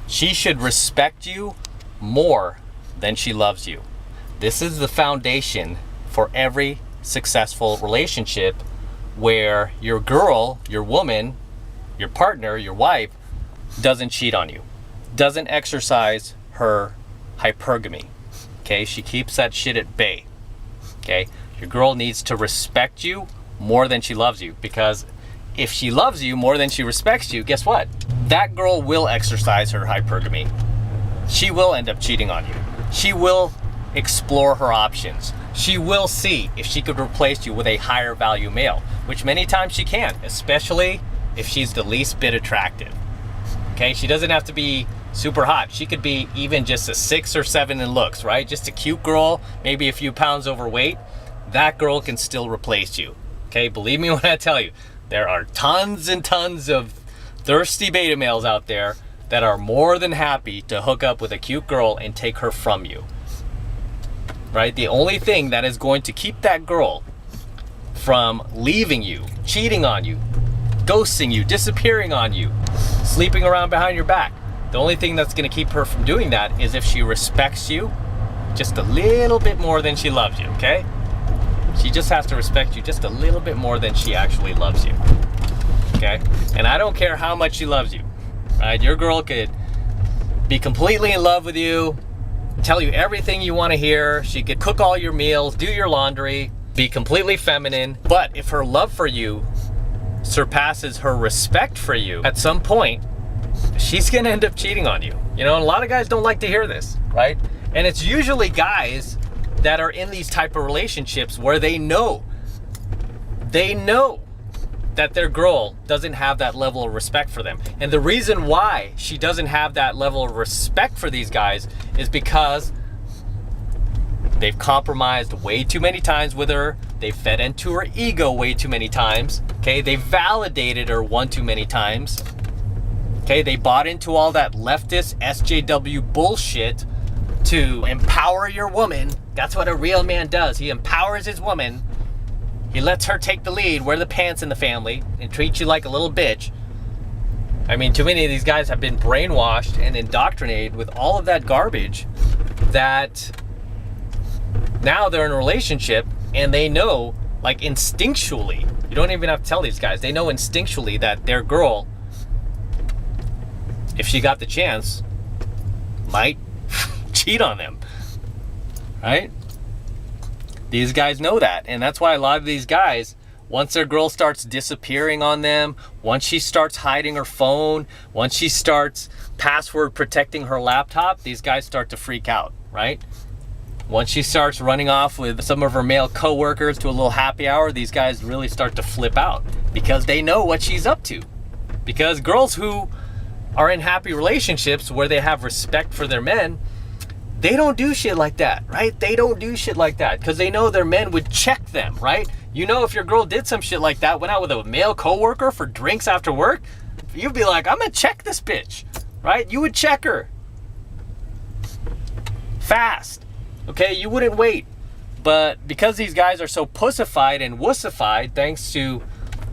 She should respect you more than she loves you. This is the foundation for every successful relationship, where your girl, your woman, your partner, your wife doesn't cheat on you, doesn't exercise her hypergamy. Okay, she keeps that shit at bay. Okay, your girl needs to respect you more than she loves you, because if she loves you more than she respects you, guess what? That girl will exercise her hypergamy. She will end up cheating on you. She will explore her options. She will see if she could replace you with a higher value male, which many times she can, especially if she's the least bit attractive. Okay, she doesn't have to be super hot. She could be even just a 6 or 7 in looks, right? Just a cute girl, maybe a few pounds overweight. That girl can still replace you. Okay, believe me when I tell you, there are tons and tons of thirsty beta males out there that are more than happy to hook up with a cute girl and take her from you. Right? The only thing that is going to keep that girl from leaving you, cheating on you, ghosting you, disappearing on you, sleeping around behind your back, the only thing that's going to keep her from doing that is if she respects you just a little bit more than she loves you, okay? She just has to respect you just a little bit more than she actually loves you, okay? And I don't care how much she loves you, right? Your girl could be completely in love with you, tell you everything you want to hear. She could cook all your meals, do your laundry, be completely feminine. But if her love for you surpasses her respect for you, at some point, she's going to end up cheating on you. You know, and a lot of guys don't like to hear this, right? And it's usually guys that are in these type of relationships where they know that their girl doesn't have that level of respect for them. And the reason why she doesn't have that level of respect for these guys is because they've compromised way too many times with her. They've fed into her ego way too many times. Okay, they validated her one too many times. Okay, they bought into all that leftist SJW bullshit to empower your woman. That's what a real man does. He empowers his woman. He lets her take the lead, wear the pants in the family, and treat you like a little bitch. I mean, too many of these guys have been brainwashed and indoctrinated with all of that garbage that now they're in a relationship and they know, like instinctually, you don't even have to tell these guys, they know instinctually that their girl, if she got the chance, might cheat on them, right? These guys know that, and that's why a lot of these guys, once their girl starts disappearing on them, once she starts hiding her phone, once she starts password protecting her laptop, these guys start to freak out, right? Once she starts running off with some of her male coworkers to a little happy hour, these guys really start to flip out because they know what she's up to. Because girls who are in happy relationships where they have respect for their men, they don't do shit like that, right? They don't do shit like that because they know their men would check them, right? You know, if your girl did some shit like that, went out with a male coworker for drinks after work, you'd be like, I'm gonna check this bitch, right? You would check her fast, okay? You wouldn't wait. But because these guys are so pussified and wussified, thanks to,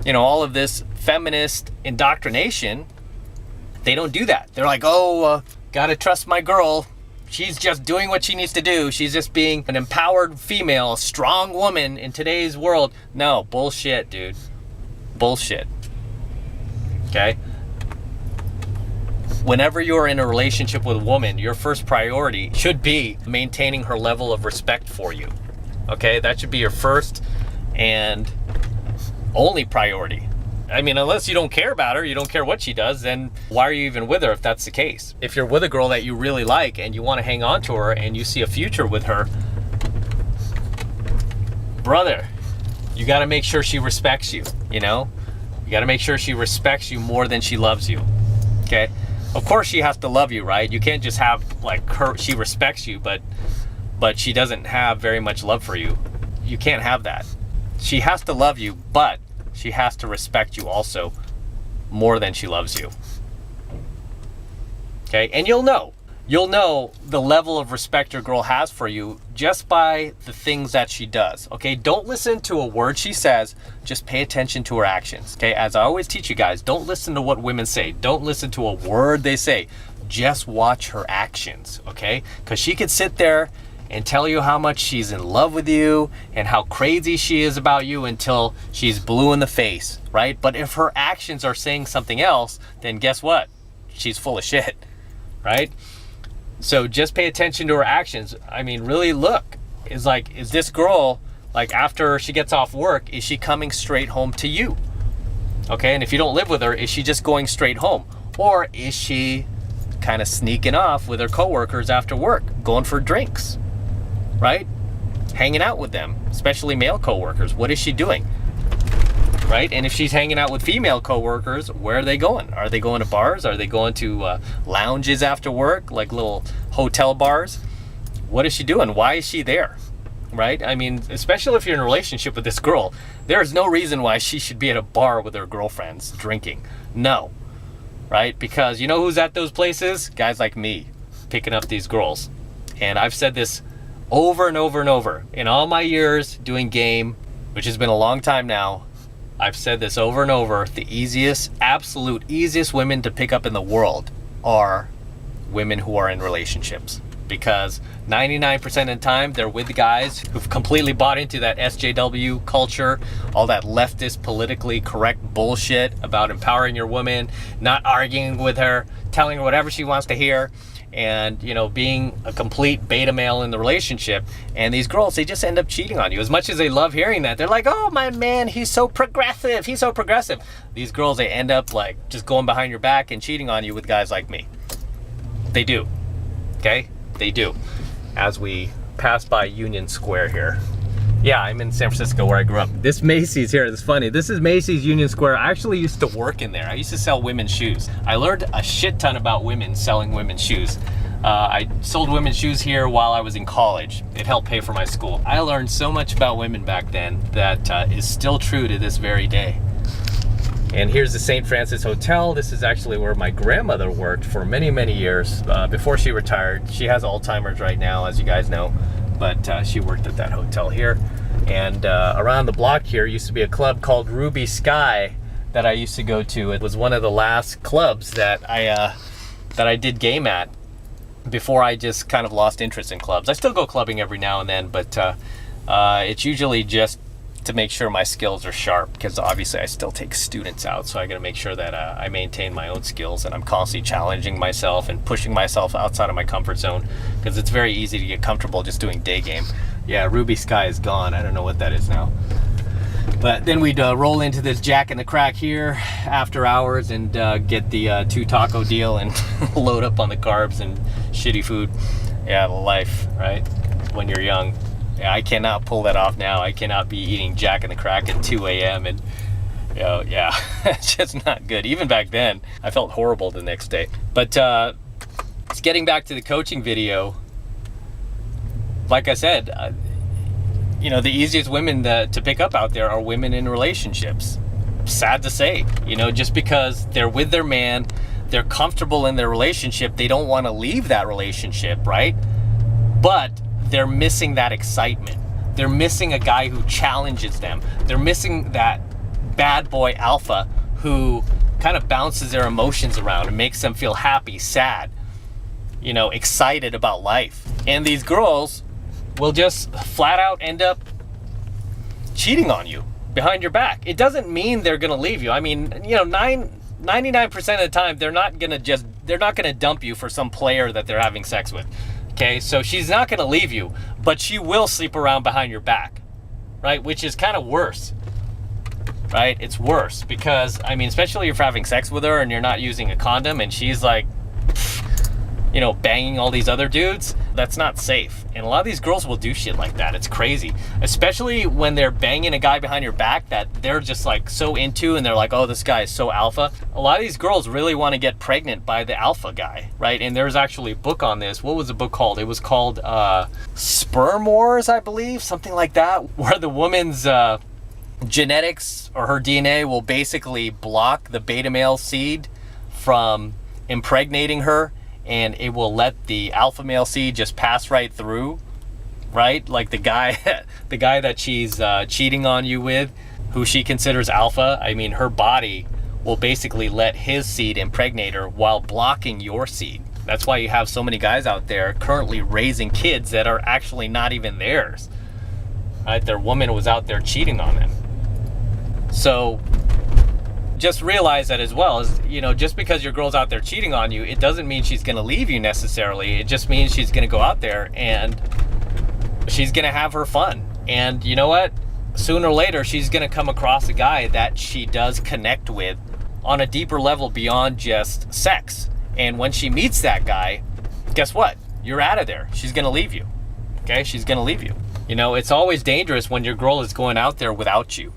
you know, all of this feminist indoctrination, they don't do that. They're like, gotta trust my girl. She's just doing what she needs to do. She's just being an empowered female, strong woman in today's world. No, bullshit, dude. Bullshit. Okay? Whenever you're in a relationship with a woman, your first priority should be maintaining her level of respect for you. Okay? That should be your first and only priority. I mean, unless you don't care about her, you don't care what she does, then why are you even with her if that's the case? If you're with a girl that you really like and you want to hang on to her and you see a future with her, brother, you got to make sure she respects you, you know? You got to make sure she respects you more than she loves you, okay? Of course she has to love you, right? You can't just have, like, her, she respects you, but she doesn't have very much love for you. You can't have that. She has to love you, but she has to respect you also more than she loves you. Okay, and you'll know the level of respect your girl has for you just by the things that she does. Okay, don't listen to a word she says, just pay attention to her actions. Okay, as I always teach you guys, don't listen to what women say. Don't listen to a word they say. just watch her actions, okay? Because she could sit there and tell you how much she's in love with you and how crazy she is about you until she's blue in the face, right? But if her actions are saying something else, then guess what? She's full of shit, right? So just pay attention to her actions. I mean, really look. Is this girl, like after she gets off work, is she coming straight home to you? Okay, and if you don't live with her, is she just going straight home? Or is she kind of sneaking off with her coworkers after work, going for drinks, right? Hanging out with them, especially male coworkers. What is she doing, right? And if she's hanging out with female coworkers, where are they going? Are they going to bars? Are they going to lounges after work, like little hotel bars? What is she doing? Why is she there, right? I mean, especially if you're in a relationship with this girl, there's no reason why she should be at a bar with her girlfriends drinking. No, right? Because you know who's at those places? Guys like me, picking up these girls. And I've said this over and over and over in all my years doing game, which has been a long time now. I've said this over and over. The absolute easiest women to pick up in the world are women who are in relationships, because 99% of the time they're with guys who've completely bought into that SJW culture, all that leftist politically correct bullshit about empowering your woman, not arguing with her, telling her whatever she wants to hear, and being a complete beta male in the relationship. And these girls, they just end up cheating on you. As much as they love hearing that, they're like, oh, my man, he's so progressive, these girls, they end up like just going behind your back and cheating on you with guys like me. They do. Okay, they do. As we pass by Union Square here. Yeah, I'm in San Francisco where I grew up. This Macy's here is funny. This is Macy's Union Square. I actually used to work in there. I used to sell women's shoes. I learned a shit ton about women selling women's shoes. I sold women's shoes here while I was in college. It helped pay for my school. I learned so much about women back then that is still true to this very day. And here's the St. Francis Hotel. This is actually where my grandmother worked for many, many years before she retired. She has Alzheimer's right now, as you guys know, but she worked at that hotel here. And around the block here used to be a club called Ruby Sky that I used to go to. It was one of the last clubs that I did game at before I just kind of lost interest in clubs. I still go clubbing every now and then, but it's usually just to make sure my skills are sharp, because obviously I still take students out, so I got to make sure that I maintain my own skills, and I'm constantly challenging myself and pushing myself outside of my comfort zone, because it's very easy to get comfortable just doing day game. Yeah, Ruby Sky is gone. I don't know what that is now. But then we'd roll into this Jack in the Crack here after hours and get the 2 taco deal and load up on the carbs and shitty food. Yeah, the life, right? When you're young. Yeah, I cannot pull that off now. I cannot be eating Jack in the Crack at 2 a.m. and yeah, it's just not good. Even back then, I felt horrible the next day. But getting back to the coaching video, like I said, the easiest women to pick up out there are women in relationships. Sad to say, just because they're with their man, they're comfortable in their relationship, they don't want to leave that relationship, right? But they're missing that excitement. They're missing a guy who challenges them. They're missing that bad boy alpha who kind of bounces their emotions around and makes them feel happy, sad, excited about life. And these girls will just flat out end up cheating on you behind your back. It doesn't mean they're gonna leave you. I mean, 99% of the time, they're not gonna dump you for some player that they're having sex with. Okay, so she's not gonna leave you, but she will sleep around behind your back, right? Which is kind of worse, right? It's worse because, especially if you're having sex with her and you're not using a condom and she's like, banging all these other dudes, that's not safe. And a lot of these girls will do shit like that. It's crazy. Especially when they're banging a guy behind your back that they're just like so into and they're like, oh, this guy is so alpha. A lot of these girls really want to get pregnant by the alpha guy, right? And there's actually a book on this. What was the book called? It was called Sperm Wars, I believe, something like that, where the woman's genetics or her DNA will basically block the beta male seed from impregnating her, and it will let the alpha male seed just pass right through, right? Like the guy that she's cheating on you with, who she considers alpha, her body will basically let his seed impregnate her while blocking your seed. That's why you have so many guys out there currently raising kids that are actually not even theirs. Right? Their woman was out there cheating on them. So just realize that as well, as just because your girl's out there cheating on you, it doesn't mean she's going to leave you necessarily. It just means she's going to go out there and she's going to have her fun. And you know what? Sooner or later, she's going to come across a guy that she does connect with on a deeper level beyond just sex. And when she meets that guy, guess what? You're out of there. She's going to leave you. Okay? She's going to leave you. It's always dangerous when your girl is going out there without you,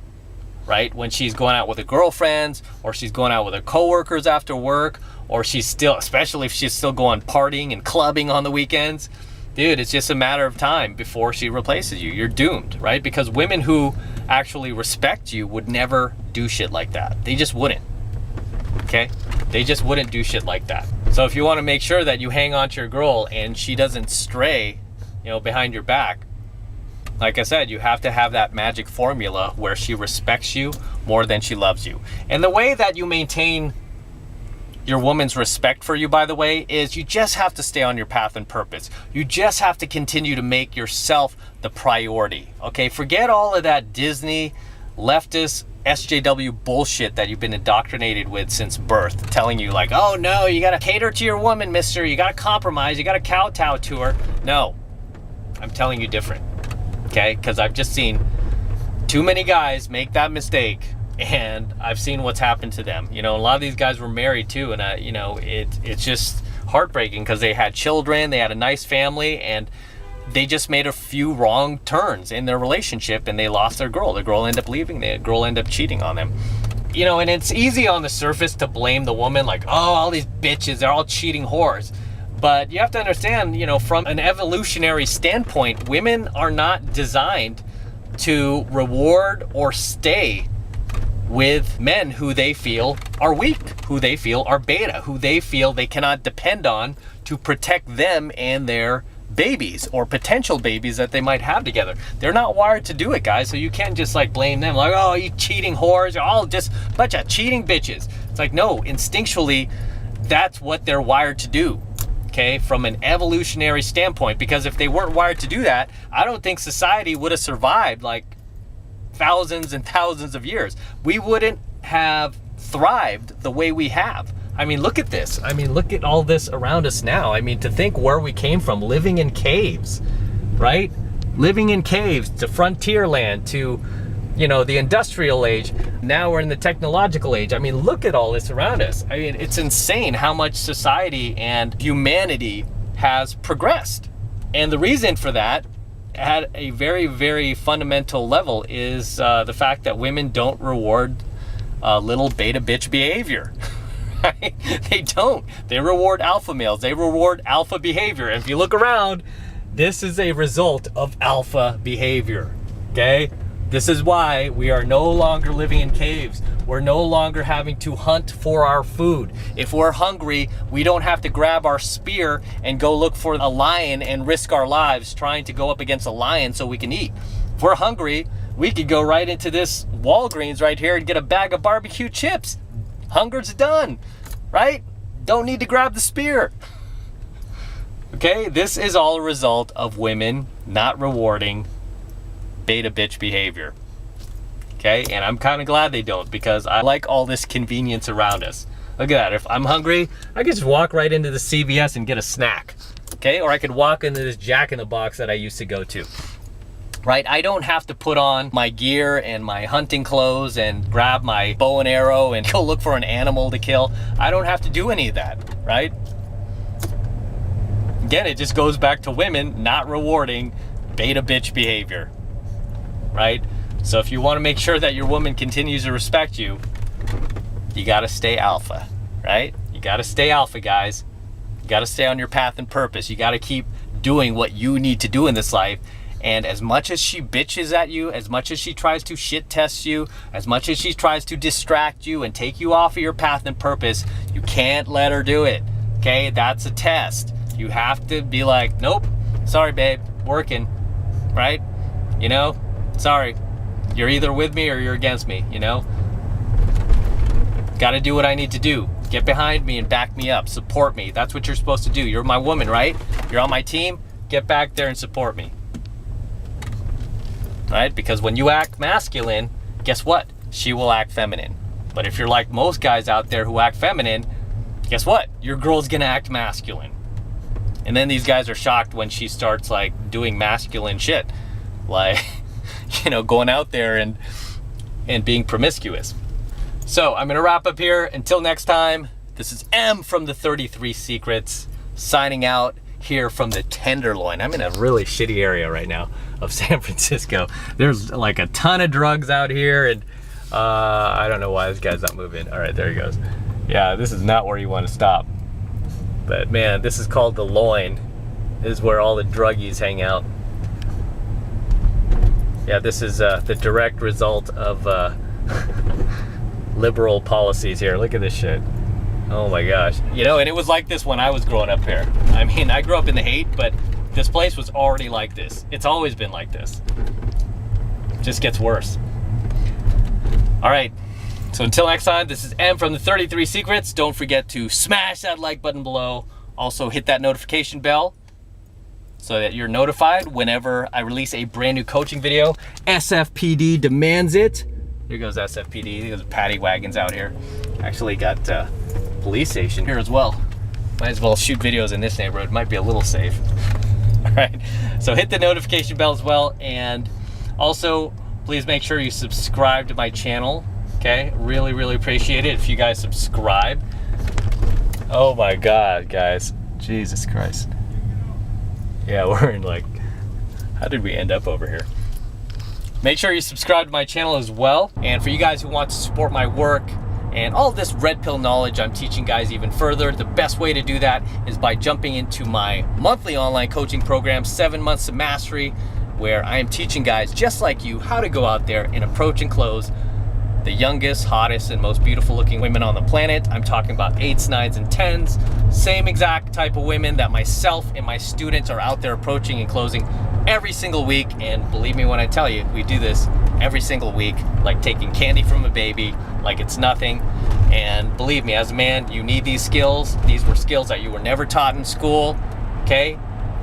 right? When she's going out with her girlfriends, or she's going out with her coworkers after work, or she's still, especially if she's still going partying and clubbing on the weekends. Dude, it's just a matter of time before she replaces you. You're doomed, right? Because women who actually respect you would never do shit like that. They just wouldn't. Okay? They just wouldn't do shit like that. So if you want to make sure that you hang on to your girl and she doesn't stray, behind your back, like I said, you have to have that magic formula where she respects you more than she loves you. And the way that you maintain your woman's respect for you, by the way, is you just have to stay on your path and purpose. You just have to continue to make yourself the priority. Okay? Forget all of that Disney, leftist, SJW bullshit that you've been indoctrinated with since birth, telling you like, oh no, you gotta cater to your woman, mister. You gotta compromise. You gotta kowtow to her. No, I'm telling you different. Okay? Because I've just seen too many guys make that mistake, and I've seen what's happened to them. A lot of these guys were married too, and it's just heartbreaking because they had children, they had a nice family, and they just made a few wrong turns in their relationship, and they lost their girl. The girl ended up leaving. The girl ended up cheating on them. And it's easy on the surface to blame the woman, like, oh, all these bitches, they're all cheating whores. But you have to understand, from an evolutionary standpoint, women are not designed to reward or stay with men who they feel are weak, who they feel are beta, who they feel they cannot depend on to protect them and their babies or potential babies that they might have together. They're not wired to do it, guys. So you can't just blame them like, oh, you cheating whores, you're all just a bunch of cheating bitches. It's like, no, instinctually, that's what they're wired to do. Okay, from an evolutionary standpoint, because if they weren't wired to do that, I don't think society would have survived like thousands and thousands of years. We wouldn't have thrived the way we have. Look at this. Look at all this around us now. To think where we came from, living in caves, right? Living in caves, to frontier land, to, the industrial age. Now we're in the technological age. Look at all this around us. It's insane how much society and humanity has progressed. And the reason for that, at a very, very fundamental level, is the fact that women don't reward little beta bitch behavior. Right? They don't. They reward alpha males. They reward alpha behavior. And if you look around, this is a result of alpha behavior. Okay? This is why we are no longer living in caves. We're no longer having to hunt for our food. If we're hungry, we don't have to grab our spear and go look for a lion and risk our lives trying to go up against a lion so we can eat. If we're hungry, we could go right into this Walgreens right here and get a bag of barbecue chips. Hunger's done, right? Don't need to grab the spear. Okay, this is all a result of women not rewarding beta bitch behavior. Okay, and I'm kind of glad they don't, because I like all this convenience around us. Look at that. If I'm hungry, I can just walk right into the CVS and get a snack. Okay, or I could walk into this Jack in the Box that I used to go to. Right? I don't have to put on my gear and my hunting clothes and grab my bow and arrow and go look for an animal to kill. I don't have to do any of that, right? Again, it just goes back to women not rewarding beta bitch behavior, right? So if you want to make sure that your woman continues to respect you, you got to stay alpha, right? You got to stay alpha, guys. You got to stay on your path and purpose. You got to keep doing what you need to do in this life. And as much as she bitches at you, as much as she tries to shit test you, as much as she tries to distract you and take you off of your path and purpose, you can't let her do it. Okay? That's a test. You have to be like, nope, sorry, babe, working, right? Sorry. You're either with me or you're against me, Got to do what I need to do. Get behind me and back me up. Support me. That's what you're supposed to do. You're my woman, right? You're on my team. Get back there and support me. All right? Because when you act masculine, guess what? She will act feminine. But if you're like most guys out there who act feminine, guess what? Your girl's gonna act masculine. And then these guys are shocked when she starts like doing masculine shit. Like, you know, going out there and being promiscuous. So I'm gonna wrap up here. Until next time, this is M from the 33 Secrets, signing out here from the Tenderloin. I'm in a really shitty area right now of San Francisco. There's like a ton of drugs out here, and I don't know why this guy's not moving. All right, there he goes. Yeah, this is not where you want to stop. But man, this is called the Loin. This is where all the druggies hang out. Yeah, this is the direct result of liberal policies here. Look at this shit. Oh my gosh. You know, and it was like this when I was growing up here. I mean, I grew up in the hate, but this place was already like this. It's always been like this. It just gets worse. All right. So until next time, this is M from the 33 Secrets. Don't forget to smash that like button below. Also hit that notification bell so that you're notified whenever I release a brand new coaching video. SFPD demands it. Here goes SFPD. There's paddy wagons out here. Actually got police station here as well. Might as well shoot videos in this neighborhood. Might be a little safe. All right. So hit the notification bell as well. And also, please make sure you subscribe to my channel. Okay, really appreciate it if you guys subscribe. Oh my God, guys. Jesus Christ. Yeah, we're in like, how did we end up over here? Make sure you subscribe to my channel as well. And for you guys who want to support my work and all this red pill knowledge I'm teaching guys even further, the best way to do that is by jumping into my monthly online coaching program, 7 Months of Mastery, where I am teaching guys just like you how to go out there and approach and close the youngest, hottest, and most beautiful looking women on the planet. I'm talking about 8s, 9s, and 10s. Same exact type of women that myself and my students are out there approaching and closing every single week. And believe me when I tell you, we do this every single week, like taking candy from a baby, like it's nothing. And believe me, as a man, you need these skills. These were skills that you were never taught in school, okay?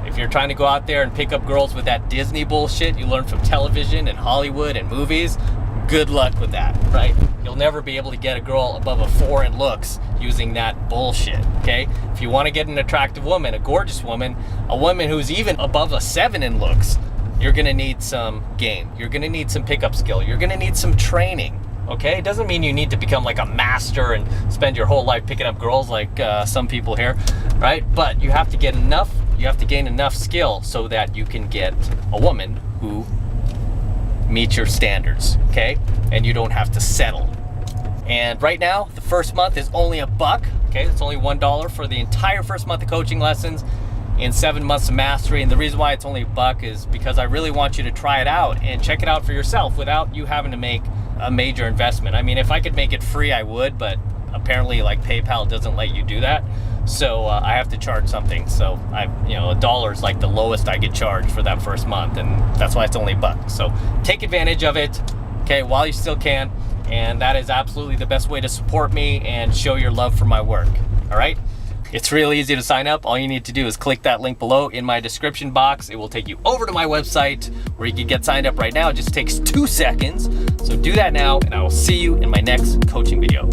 If you're trying to go out there and pick up girls with that Disney bullshit you learn from television and Hollywood and movies, good luck with that, right? You'll never be able to get a girl above a 4 in looks using that bullshit, okay? If you want to get an attractive woman, a gorgeous woman, a woman who's even above a 7 in looks, you're gonna need some game. You're gonna need some pickup skill. You're gonna need some training, okay? It doesn't mean you need to become like a master and spend your whole life picking up girls like some people here, right? But you have to get enough, you have to gain enough skill so that you can get a woman who meet your standards, okay? And you don't have to settle. And right now, the first month is only $1, okay? It's only $1 for the entire first month of coaching lessons in 7 Months of Mastery. And the reason why it's only $1 is because I really want you to try it out and check it out for yourself without you having to make a major investment. I mean, if I could make it free, I would, but apparently like PayPal doesn't let you do that. So I have to charge something. So $1 is like the lowest I get charged for that first month, and that's why it's only $1. So take advantage of it, okay, while you still can. And that is absolutely the best way to support me and show your love for my work. All right. It's real easy to sign up. All you need to do is click that link below in my description box. It will take you over to my website where you can get signed up right now. It just takes 2 seconds. So do that now, and I will see you in my next coaching video.